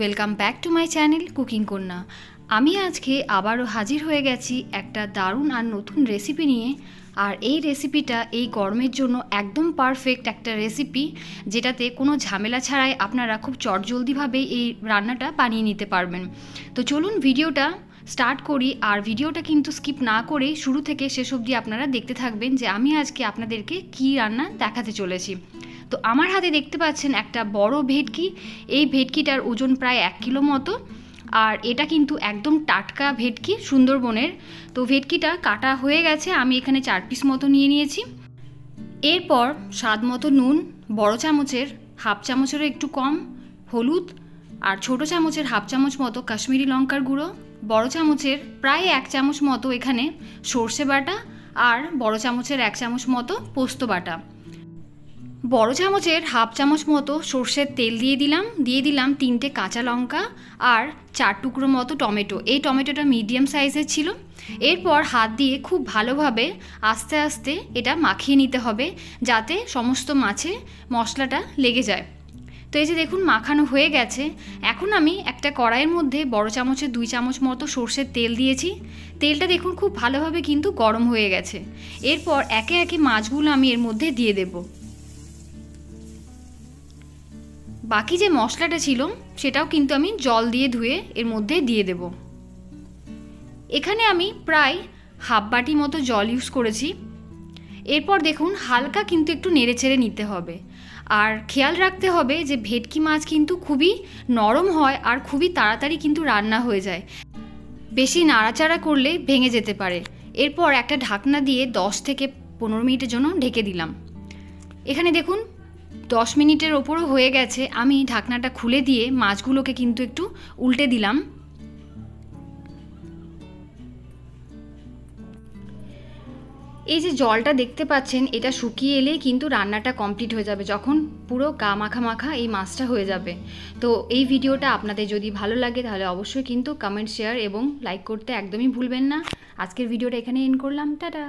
Welcome back to my channel cooking কন্যা। আমি আজকে আবারও হাজির হয়ে গেছি একটা দারুণ আর নতুন রেসিপি নিয়ে। আর এই রেসিপিটা এই গরমের জন্য একদম পারফেক্ট একটা রেসিপি, যেটাতে কোনো ঝামেলা ছাড়াই আপনারা খুব চটজলদিভাবে এই রান্নাটা বানিয়ে নিতে পারবেন। তো চলুন ভিডিওটা স্টার্ট করি। আর ভিডিওটা কিন্তু স্কিপ না করেই শুরু থেকে শেষ অবধি আপনারা দেখতে থাকবেন যে আমি আজকে আপনাদেরকে কী রান্না দেখাতে চলেছি। তো আমার হাতে দেখতে পাচ্ছেন একটা বড় ভেটকি। এই ভেটকিটার ওজন প্রায় 1 কিলো মতো, আর এটা কিন্তু একদম টাটকা ভেটকি সুন্দরবনের। তো ভেটকিটা কাটা হয়ে গেছে, আমি এখানে 4 পিস মতো নিয়ে নিয়েছি। এরপর স্বাদ মতো নুন, বড় চামচের হাফ চামচেরও একটু কম হলুদ, আর ছোট চামচের হাফ চামচ মতো কাশ্মীরি লঙ্কার গুঁড়ো, বড় চামচের প্রায় 1 চামচ মতো এখানে সর্ষে বাটা, আর বড় চামচের 1 চামচ মতো পোস্ত বাটা। বড় চামচের হাফ চামচ মতো সর্ষের তেল দিয়ে দিলাম 3টে কাঁচা লঙ্কা আর 4 টুকরো মতো টমেটো। এই টমেটোটা মিডিয়াম সাইজের ছিল। এরপর হাত দিয়ে খুব ভালোভাবে আস্তে আস্তে এটা মাখিয়ে নিতে হবে, যাতে সমস্ত মাছে মশলাটা লেগে যায়। তো এই যে দেখুন মাখানো হয়ে গেছে। এখন আমি একটা কড়াইয়ের মধ্যে বড় চামচের 2 চামচ মতো সর্ষের তেল দিয়েছি। তেলটা দেখুন খুব ভালোভাবে কিন্তু গরম হয়ে গেছে। এরপর একে একে মাছগুলো আমি এর মধ্যে দিয়ে দেবো। বাকি যে মশলাটা ছিল সেটাও কিন্তু আমি জল দিয়ে ধুয়ে এর মধ্যে দিয়ে দেব। এখানে আমি প্রায় হাফ বাটি মতো জল ইউজ করেছি। এরপর দেখুন হালকা কিন্তু একটু নেড়েচেড়ে নিতে হবে। আর খেয়াল রাখতে হবে যে ভেটকি মাছ কিন্তু খুবই নরম হয় আর খুবই তাড়াতাড়ি কিন্তু রান্না হয়ে যায়, বেশি নাড়াচাড়া করলে ভেঙে যেতে পারে। এরপর একটা ঢাকনা দিয়ে 10 থেকে 15 মিনিটের জন্য ঢেকে দিলাম। এখানে দেখুন 10 মিনিটের ওপরও হয়ে গেছে। আমি ঢাকনাটা খুলে দিয়ে মাছগুলোকে কিন্তু একটু উল্টে দিলাম। এই যে জলটা দেখতে পাচ্ছেন, এটা শুকিয়ে এলেই কিন্তু রান্নাটা কমপ্লিট হয়ে যাবে, যখন পুরো গা মাখা মাখা এই মাছটা হয়ে যাবে। তো এই ভিডিওটা আপনাদের যদি ভালো লাগে তাহলে অবশ্যই কিন্তু কমেন্ট, শেয়ার এবং লাইক করতে একদমই ভুলবেন না। আজকের ভিডিওটা এখানে এন্ড করলাম। টাটা।